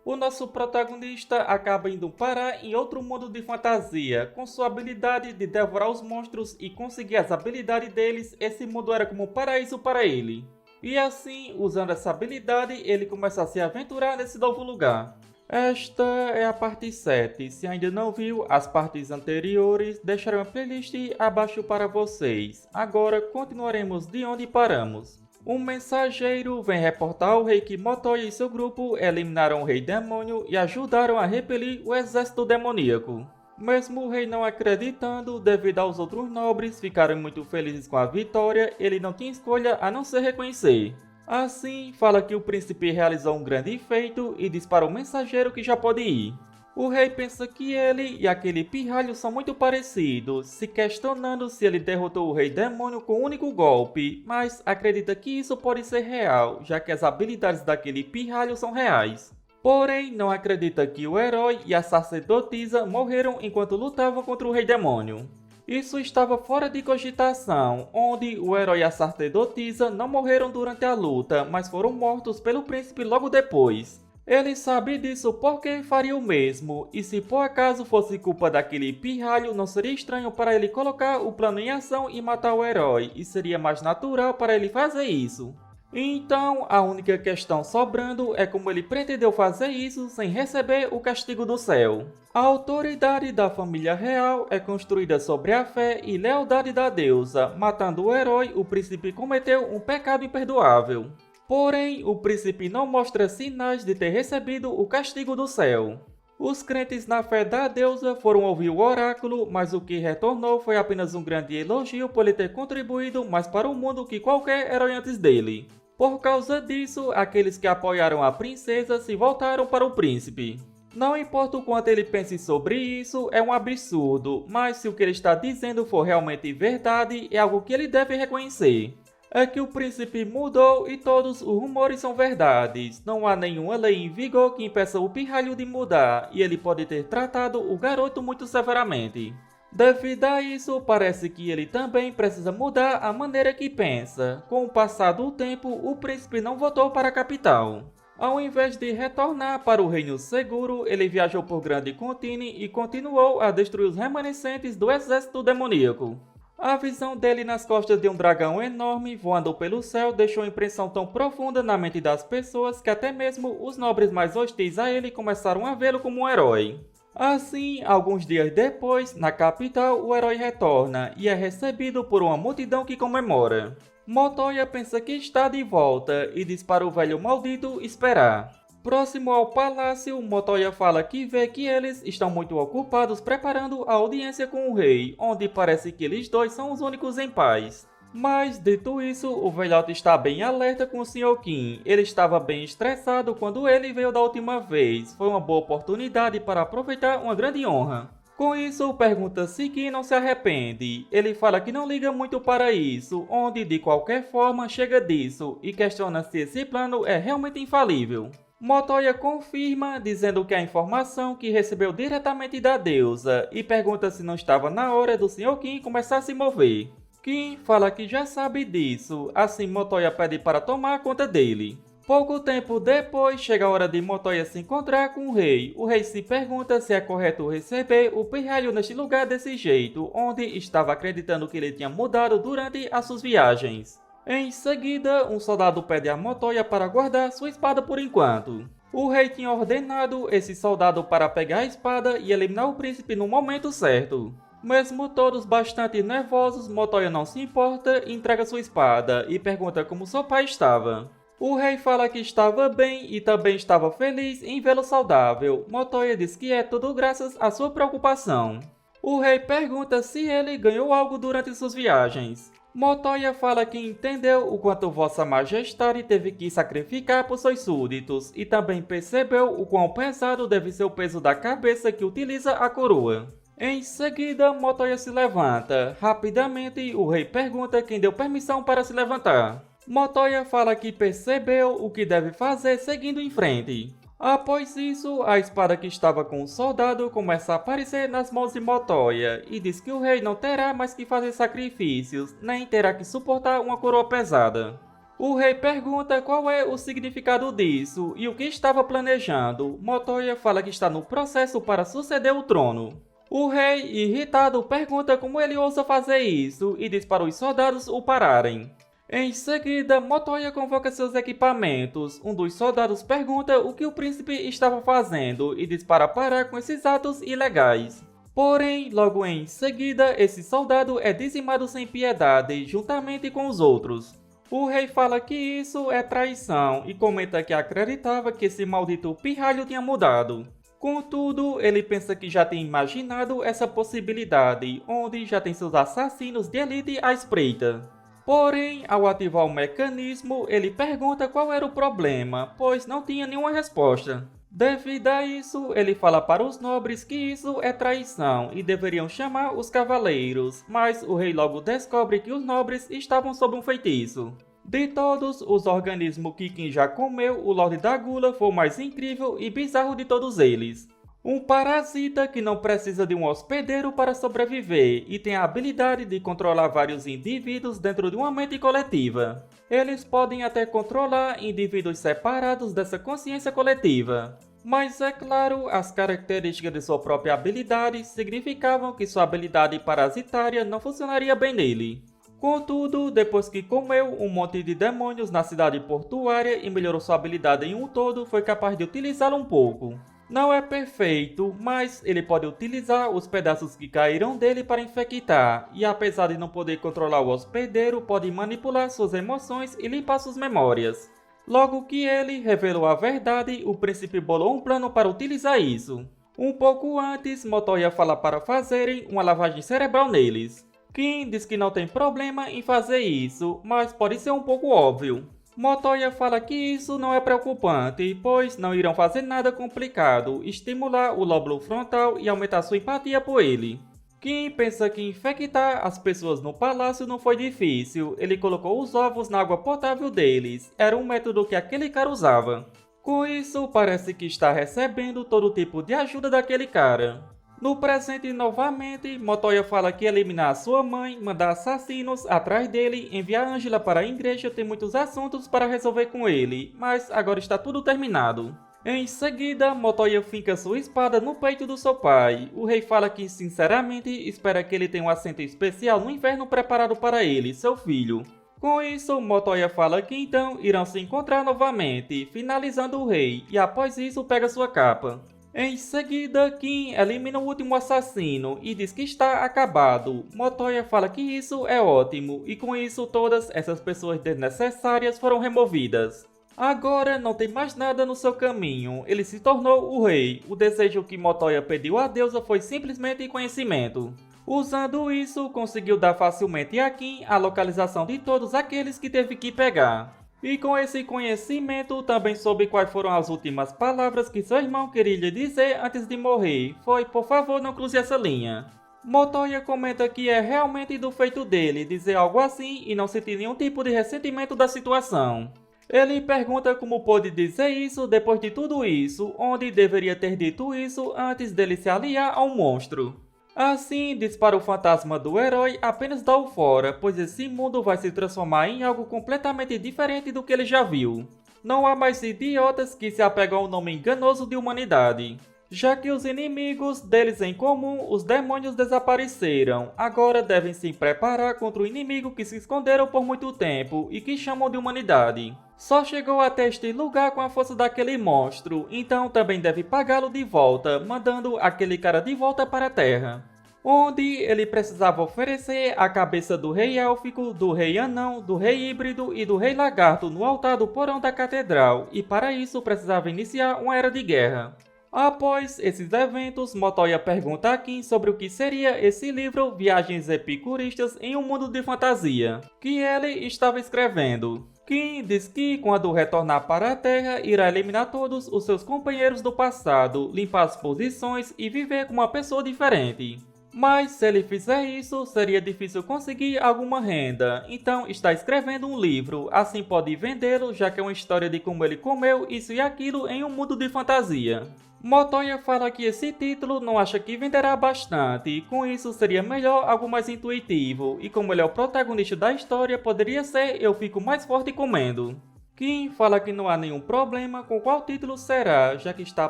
O nosso protagonista acaba indo parar em outro mundo de fantasia. Com sua habilidade de devorar os monstros e conseguir as habilidades deles, esse mundo era como um paraíso para ele. E assim, usando essa habilidade, ele começa a se aventurar nesse novo lugar. Esta é a parte 7. Se ainda não viu as partes anteriores, deixarei uma playlist abaixo para vocês. Agora continuaremos de onde paramos. Um mensageiro vem reportar ao rei que Motoya e seu grupo eliminaram o rei demônio e ajudaram a repelir o exército demoníaco. Mesmo o rei não acreditando, devido aos outros nobres ficarem muito felizes com a vitória, ele não tinha escolha a não ser reconhecer. Assim, fala que o príncipe realizou um grande feito e diz para o mensageiro que já pode ir. O rei pensa que ele e aquele pirralho são muito parecidos, se questionando se ele derrotou o rei demônio com um único golpe, mas acredita que isso pode ser real, já que as habilidades daquele pirralho são reais. Porém, não acredita que o herói e a sacerdotisa morreram enquanto lutavam contra o rei demônio. Isso estava fora de cogitação, onde o herói e a sacerdotisa não morreram durante a luta, mas foram mortos pelo príncipe logo depois. Ele sabe disso porque faria o mesmo, e se por acaso fosse culpa daquele pirralho, não seria estranho para ele colocar o plano em ação e matar o herói, e seria mais natural para ele fazer isso. Então, a única questão sobrando é como ele pretendeu fazer isso sem receber o castigo do céu. A autoridade da família real é construída sobre a fé e lealdade da deusa. Matando o herói, o príncipe cometeu um pecado imperdoável. Porém, o príncipe não mostra sinais de ter recebido o castigo do céu. Os crentes na fé da deusa foram ouvir o oráculo, mas o que retornou foi apenas um grande elogio por ele ter contribuído mais para o mundo que qualquer herói antes dele. Por causa disso, aqueles que apoiaram a princesa se voltaram para o príncipe. Não importa o quanto ele pense sobre isso, é um absurdo, mas se o que ele está dizendo for realmente verdade, é algo que ele deve reconhecer. É que o príncipe mudou e todos os rumores são verdades. Não há nenhuma lei em vigor que impeça o pirralho de mudar, e ele pode ter tratado o garoto muito severamente. Devido a isso, parece que ele também precisa mudar a maneira que pensa. Com o passar do tempo, o príncipe não voltou para a capital. Ao invés de retornar para o Reino Seguro, ele viajou por Grande Contine e continuou a destruir os remanescentes do exército demoníaco. A visão dele nas costas de um dragão enorme voando pelo céu deixou uma impressão tão profunda na mente das pessoas que até mesmo os nobres mais hostis a ele começaram a vê-lo como um herói. Assim, alguns dias depois, na capital, o herói retorna e é recebido por uma multidão que comemora. Motoya pensa que está de volta e diz para o velho maldito esperar. Próximo ao palácio, Motoya fala que vê que eles estão muito ocupados preparando a audiência com o rei, onde parece que eles dois são os únicos em paz. Mas, dito isso, o velhote está bem alerta com o Sr. Qin. Ele estava bem estressado quando ele veio da última vez. Foi uma boa oportunidade para aproveitar uma grande honra. Com isso, pergunta se Qin não se arrepende. Ele fala que não liga muito para isso, onde de qualquer forma chega disso, e questiona se esse plano é realmente infalível. Motoya confirma, dizendo que a informação que recebeu diretamente da deusa, e pergunta se não estava na hora do Sr. Qin começar a se mover. Qin fala que já sabe disso, assim Motoya pede para tomar conta dele. Pouco tempo depois, chega a hora de Motoya se encontrar com o rei. O rei se pergunta se é correto receber o pirralho neste lugar desse jeito, onde estava acreditando que ele tinha mudado durante as suas viagens. Em seguida, um soldado pede a Motoya para guardar sua espada por enquanto. O rei tinha ordenado esse soldado para pegar a espada e eliminar o príncipe no momento certo. Mesmo todos bastante nervosos, Motoya não se importa e entrega sua espada e pergunta como seu pai estava. O rei fala que estava bem e também estava feliz em vê-lo saudável. Motoya diz que é tudo graças à sua preocupação. O rei pergunta se ele ganhou algo durante suas viagens. Motoya fala que entendeu o quanto Vossa Majestade teve que sacrificar por seus súditos e também percebeu o quão pesado deve ser o peso da cabeça que utiliza a coroa. Em seguida, Motoya se levanta. Rapidamente, o rei pergunta quem deu permissão para se levantar. Motoya fala que percebeu o que deve fazer seguindo em frente. Após isso, a espada que estava com o soldado começa a aparecer nas mãos de Motoya e diz que o rei não terá mais que fazer sacrifícios, nem terá que suportar uma coroa pesada. O rei pergunta qual é o significado disso e o que estava planejando. Motoya fala que está no processo para suceder o trono. O rei, irritado, pergunta como ele ousa fazer isso e diz para os soldados o pararem. Em seguida, Motoya convoca seus equipamentos. Um dos soldados pergunta o que o príncipe estava fazendo e diz para parar com esses atos ilegais. Porém, logo em seguida, esse soldado é dizimado sem piedade, juntamente com os outros. O rei fala que isso é traição e comenta que acreditava que esse maldito pirralho tinha mudado. Contudo, ele pensa que já tem imaginado essa possibilidade, onde já tem seus assassinos de elite à espreita. Porém, ao ativar o mecanismo, ele pergunta qual era o problema, pois não tinha nenhuma resposta. Devido a isso, ele fala para os nobres que isso é traição e deveriam chamar os cavaleiros, mas o rei logo descobre que os nobres estavam sob um feitiço. De todos os organismos que Kim já comeu, o Lorde da Gula foi o mais incrível e bizarro de todos eles. Um parasita que não precisa de um hospedeiro para sobreviver e tem a habilidade de controlar vários indivíduos dentro de uma mente coletiva. Eles podem até controlar indivíduos separados dessa consciência coletiva. Mas é claro, as características de sua própria habilidade significavam que sua habilidade parasitária não funcionaria bem nele. Contudo, depois que comeu um monte de demônios na cidade portuária e melhorou sua habilidade em um todo, foi capaz de utilizá-la um pouco. Não é perfeito, mas ele pode utilizar os pedaços que caíram dele para infectar, e apesar de não poder controlar o hospedeiro, pode manipular suas emoções e limpar suas memórias. Logo que ele revelou a verdade, o príncipe bolou um plano para utilizar isso. Um pouco antes, Motoya fala para fazerem uma lavagem cerebral neles. Kim diz que não tem problema em fazer isso, mas pode ser um pouco óbvio. Motoya fala que isso não é preocupante, pois não irão fazer nada complicado, estimular o lóbulo frontal e aumentar sua empatia por ele. Kim pensa que infectar as pessoas no palácio não foi difícil, ele colocou os ovos na água potável deles, era um método que aquele cara usava. Com isso, parece que está recebendo todo tipo de ajuda daquele cara. No presente, novamente, Motoya fala que eliminar sua mãe, mandar assassinos atrás dele, enviar Angela para a igreja tem muitos assuntos para resolver com ele, mas agora está tudo terminado. Em seguida, Motoya finca sua espada no peito do seu pai. O rei fala que, sinceramente, espera que ele tenha um assento especial no inferno preparado para ele, seu filho. Com isso, Motoya fala que então irão se encontrar novamente, finalizando o rei, e após isso pega sua capa. Em seguida, Kim elimina o último assassino e diz que está acabado. Motoya fala que isso é ótimo e com isso todas essas pessoas desnecessárias foram removidas. Agora não tem mais nada no seu caminho, ele se tornou o rei. O desejo que Motoya pediu à deusa foi simplesmente conhecimento. Usando isso, conseguiu dar facilmente a Kim a localização de todos aqueles que teve que pegar. E com esse conhecimento, também soube quais foram as últimas palavras que seu irmão queria lhe dizer antes de morrer. Foi, por favor, não cruze essa linha. Motoya comenta que é realmente do feito dele dizer algo assim e não sentir nenhum tipo de ressentimento da situação. Ele pergunta como pôde dizer isso depois de tudo isso, onde deveria ter dito isso antes dele se aliar ao monstro. Assim, diz para o fantasma do herói apenas dar o fora, pois esse mundo vai se transformar em algo completamente diferente do que ele já viu. Não há mais idiotas que se apegam ao nome enganoso de humanidade. Já que os inimigos deles em comum, os demônios desapareceram, agora devem se preparar contra o inimigo que se esconderam por muito tempo e que chamam de humanidade. Só chegou até este lugar com a força daquele monstro, então também deve pagá-lo de volta, mandando aquele cara de volta para a Terra. Onde ele precisava oferecer a cabeça do rei élfico, do rei anão, do rei híbrido e do rei lagarto no altar do porão da catedral, e para isso precisava iniciar uma era de guerra. Após esses eventos, Motoya pergunta a Kim sobre o que seria esse livro Viagens Epicuristas em um Mundo de Fantasia, que ele estava escrevendo. Kim diz que, quando retornar para a Terra, irá eliminar todos os seus companheiros do passado, limpar as posições e viver como uma pessoa diferente. Mas se ele fizer isso, seria difícil conseguir alguma renda, então está escrevendo um livro, assim pode vendê-lo, já que é uma história de como ele comeu isso e aquilo em um mundo de fantasia. Motoya fala que esse título não acha que venderá bastante, com isso seria melhor algo mais intuitivo, e como ele é o protagonista da história, poderia ser Eu Fico Mais Forte Comendo. Kim fala que não há nenhum problema com qual título será, já que está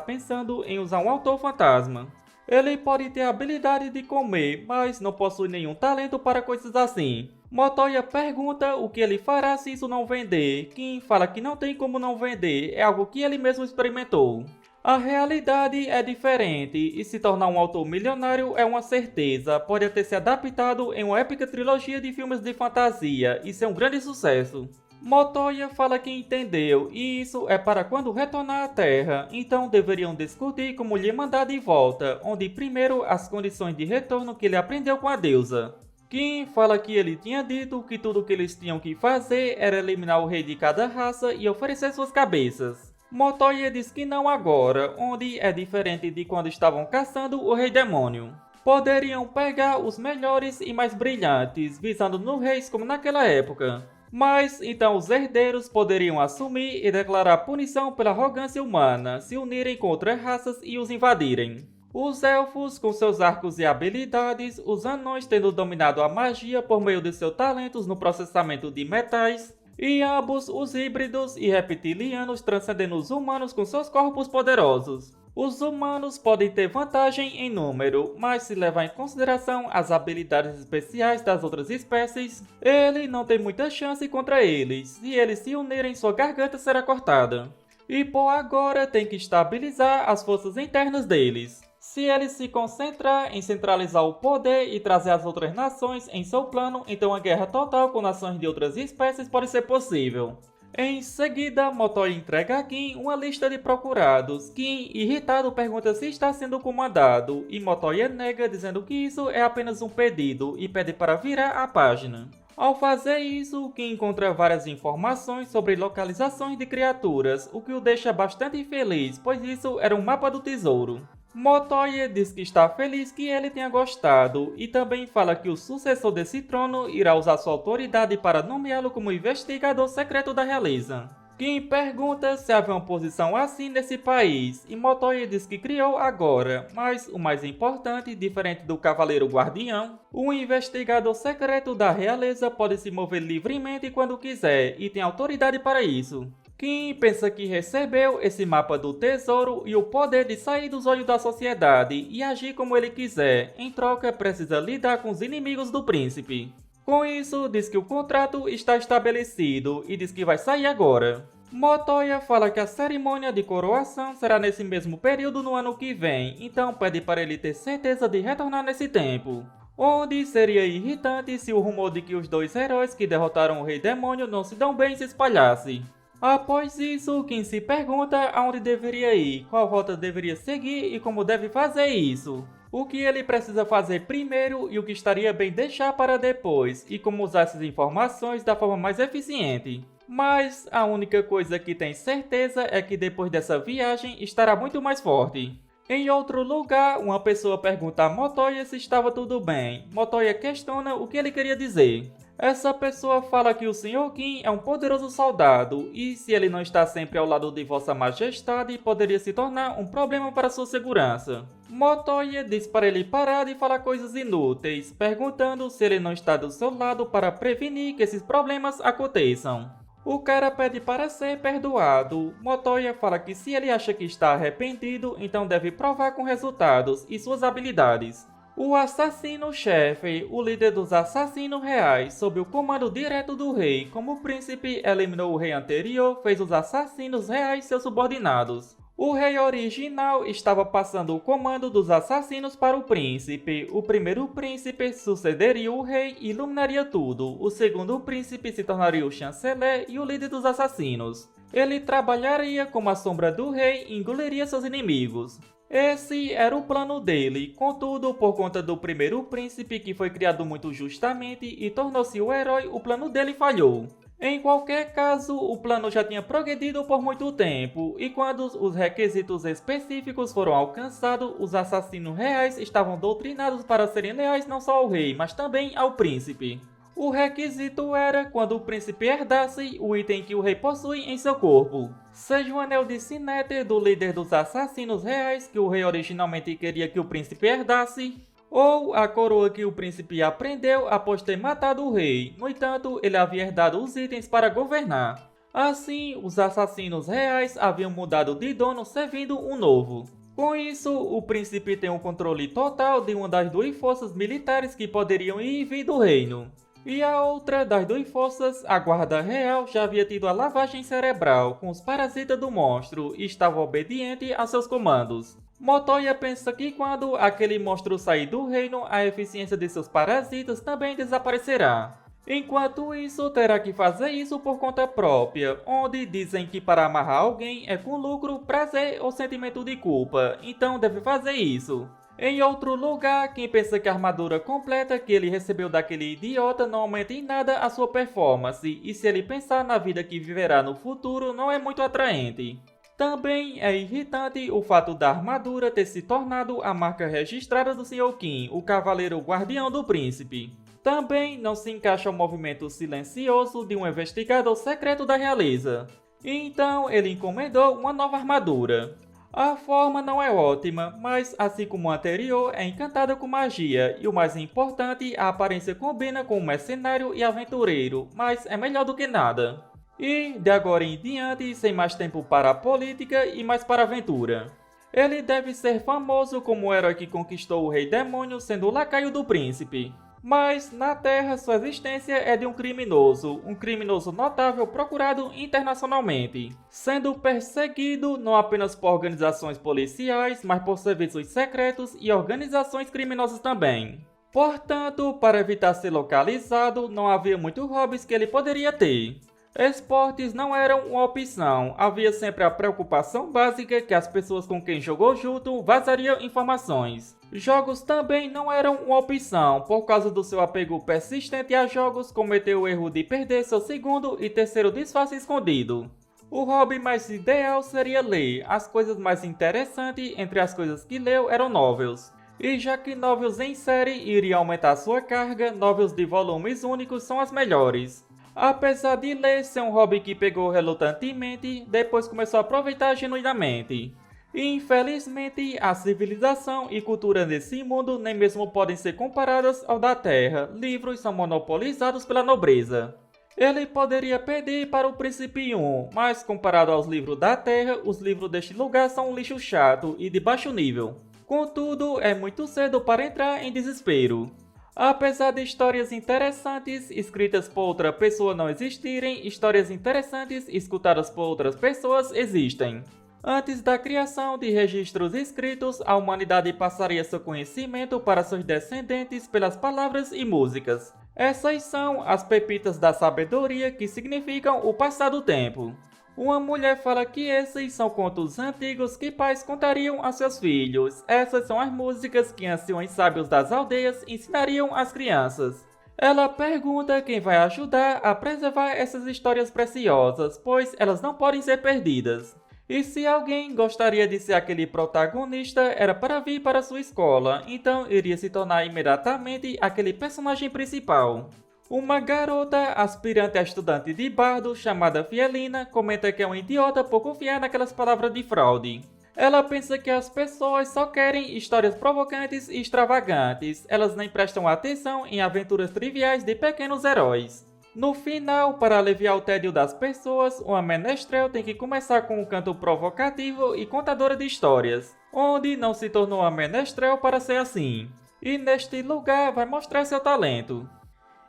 pensando em usar um autor fantasma. Ele pode ter a habilidade de comer, mas não possui nenhum talento para coisas assim. Motoya pergunta o que ele fará se isso não vender. Kim fala que não tem como não vender, é algo que ele mesmo experimentou. A realidade é diferente, e se tornar um autor milionário é uma certeza, pode ter se adaptado em uma épica trilogia de filmes de fantasia e ser um grande sucesso. Motoya fala que entendeu, e isso é para quando retornar à Terra, então deveriam discutir como lhe mandar de volta, onde primeiro as condições de retorno que ele aprendeu com a deusa. Kim fala que ele tinha dito que tudo o que eles tinham que fazer era eliminar o rei de cada raça e oferecer suas cabeças. Motoya diz que não agora, onde é diferente de quando estavam caçando o Rei Demônio. Poderiam pegar os melhores e mais brilhantes, visando no reis como naquela época. Mas então os herdeiros poderiam assumir e declarar punição pela arrogância humana, se unirem com outras raças e os invadirem. Os elfos com seus arcos e habilidades, os anões tendo dominado a magia por meio de seus talentos no processamento de metais, e ambos os híbridos e reptilianos transcendendo os humanos com seus corpos poderosos. Os humanos podem ter vantagem em número, mas se levar em consideração as habilidades especiais das outras espécies, ele não tem muita chance contra eles. Se eles se unirem, sua garganta será cortada. E por agora tem que estabilizar as forças internas deles. Se ele se concentrar em centralizar o poder e trazer as outras nações em seu plano, então a guerra total com nações de outras espécies pode ser possível. Em seguida, Motoya entrega a Kim uma lista de procurados. Kim, irritado, pergunta se está sendo comandado, e Motoya nega, dizendo que isso é apenas um pedido, e pede para virar a página. Ao fazer isso, Kim encontra várias informações sobre localizações de criaturas, o que o deixa bastante feliz, pois isso era um mapa do tesouro. Motoya diz que está feliz que ele tenha gostado, e também fala que o sucessor desse trono irá usar sua autoridade para nomeá-lo como investigador secreto da realeza. Kim pergunta se havia uma posição assim nesse país, e Motoya diz que criou agora, mas o mais importante, diferente do Cavaleiro Guardião, o investigador secreto da realeza pode se mover livremente quando quiser e tem autoridade para isso. Kim pensa que recebeu esse mapa do tesouro e o poder de sair dos olhos da sociedade e agir como ele quiser, em troca precisa lidar com os inimigos do príncipe. Com isso, diz que o contrato está estabelecido e diz que vai sair agora. Motoya fala que a cerimônia de coroação será nesse mesmo período no ano que vem, então pede para ele ter certeza de retornar nesse tempo. Onde seria irritante se o rumor de que os dois heróis que derrotaram o Rei Demônio não se dão bem se espalhasse. Após isso, Kim se pergunta aonde deveria ir, qual rota deveria seguir e como deve fazer isso. O que ele precisa fazer primeiro e o que estaria bem deixar para depois, e como usar essas informações da forma mais eficiente. Mas a única coisa que tem certeza é que depois dessa viagem estará muito mais forte. Em outro lugar, uma pessoa pergunta a Motoya se estava tudo bem. Motoya questiona o que ele queria dizer. Essa pessoa fala que o Sr. Kim é um poderoso soldado e se ele não está sempre ao lado de Vossa Majestade, poderia se tornar um problema para sua segurança. Motoya diz para ele parar de falar coisas inúteis, perguntando se ele não está do seu lado para prevenir que esses problemas aconteçam. O cara pede para ser perdoado. Motoya fala que se ele acha que está arrependido, então deve provar com resultados e suas habilidades. O assassino-chefe, o líder dos assassinos reais, sob o comando direto do rei, como o príncipe eliminou o rei anterior, fez os assassinos reais seus subordinados. O rei original estava passando o comando dos assassinos para o príncipe. O primeiro príncipe sucederia o rei e iluminaria tudo. O segundo príncipe se tornaria o chanceler e o líder dos assassinos. Ele trabalharia como a sombra do rei e engoliria seus inimigos. Esse era o plano dele, contudo, por conta do primeiro príncipe que foi criado muito justamente e tornou-se o herói, o plano dele falhou. Em qualquer caso, o plano já tinha progredido por muito tempo, e quando os requisitos específicos foram alcançados, os assassinos reais estavam doutrinados para serem leais não só ao rei, mas também ao príncipe. O requisito era quando o príncipe herdasse o item que o rei possui em seu corpo, seja o anel de Sinéter do líder dos assassinos reais que o rei originalmente queria que o príncipe herdasse, ou a coroa que o príncipe aprendeu após ter matado o rei. No entanto, ele havia herdado os itens para governar. Assim, os assassinos reais haviam mudado de dono, servindo um novo. Com isso, o príncipe tem o controle total de uma das duas forças militares que poderiam ir e vir do reino. E a outra das duas forças, a Guarda Real, já havia tido a lavagem cerebral com os parasitas do monstro e estava obediente a seus comandos. Motoya pensa que quando aquele monstro sair do reino, a eficiência de seus parasitas também desaparecerá. Enquanto isso, terá que fazer isso por conta própria, onde dizem que para amarrar alguém é com lucro, prazer ou sentimento de culpa, então deve fazer isso. Em outro lugar, quem pensa que a armadura completa que ele recebeu daquele idiota não aumenta em nada a sua performance, e se ele pensar na vida que viverá no futuro, não é muito atraente. Também é irritante o fato da armadura ter se tornado a marca registrada do Sr. Qin, o cavaleiro guardião do príncipe. Também não se encaixa o movimento silencioso de um investigador secreto da realeza. Então ele encomendou uma nova armadura. A forma não é ótima, mas assim como a anterior, é encantada com magia, e o mais importante, a aparência combina com um mercenário e aventureiro, mas é melhor do que nada. E, de agora em diante, sem mais tempo para a política e mais para a aventura. Ele deve ser famoso como o herói que conquistou o Rei Demônio sendo o lacaio do príncipe. Mas, na Terra, sua existência é de um criminoso notável procurado internacionalmente, sendo perseguido não apenas por organizações policiais, mas por serviços secretos e organizações criminosas também. Portanto, para evitar ser localizado, não havia muitos hobbies que ele poderia ter. Esportes não eram uma opção, havia sempre a preocupação básica que as pessoas com quem jogou junto vazariam informações. Jogos também não eram uma opção, por causa do seu apego persistente a jogos, cometeu o erro de perder seu segundo e terceiro disfarce escondido. O hobby mais ideal seria ler, as coisas mais interessantes entre as coisas que leu eram novels. E já que novels em série iriam aumentar sua carga, novels de volumes únicos são as melhores. Apesar de ler ser um hobby que pegou relutantemente, depois começou a aproveitar genuinamente. Infelizmente, a civilização e cultura desse mundo nem mesmo podem ser comparadas ao da Terra. Livros são monopolizados pela nobreza. Ele poderia pedir para o príncipe mas comparado aos livros da Terra, os livros deste lugar são um lixo chato e de baixo nível. Contudo, é muito cedo para entrar em desespero. Apesar de histórias interessantes escritas por outra pessoa não existirem, histórias interessantes escutadas por outras pessoas existem. Antes da criação de registros escritos, a humanidade passaria seu conhecimento para seus descendentes pelas palavras e músicas. Essas são as pepitas da sabedoria que significam o passar do tempo. Uma mulher fala que esses são contos antigos que pais contariam a seus filhos. Essas são as músicas que anciões sábios das aldeias ensinariam às crianças. Ela pergunta quem vai ajudar a preservar essas histórias preciosas, pois elas não podem ser perdidas. E se alguém gostaria de ser aquele protagonista, era para vir para sua escola, então iria se tornar imediatamente aquele personagem principal. Uma garota aspirante a estudante de bardo chamada Fielina comenta que é um idiota por confiar naquelas palavras de fraude. Ela pensa que as pessoas só querem histórias provocantes e extravagantes, elas nem prestam atenção em aventuras triviais de pequenos heróis. No final, para aliviar o tédio das pessoas, uma menestrel tem que começar com um canto provocativo e contadora de histórias, onde não se tornou uma menestrel para ser assim. E neste lugar vai mostrar seu talento.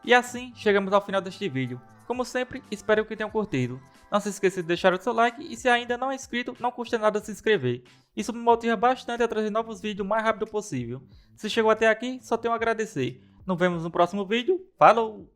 E assim, chegamos ao final deste vídeo. Como sempre, espero que tenham curtido. Não se esqueça de deixar o seu like e se ainda não é inscrito, não custa nada se inscrever. Isso me motiva bastante a trazer novos vídeos o mais rápido possível. Se chegou até aqui, só tenho a agradecer. Nos vemos no próximo vídeo. Falou!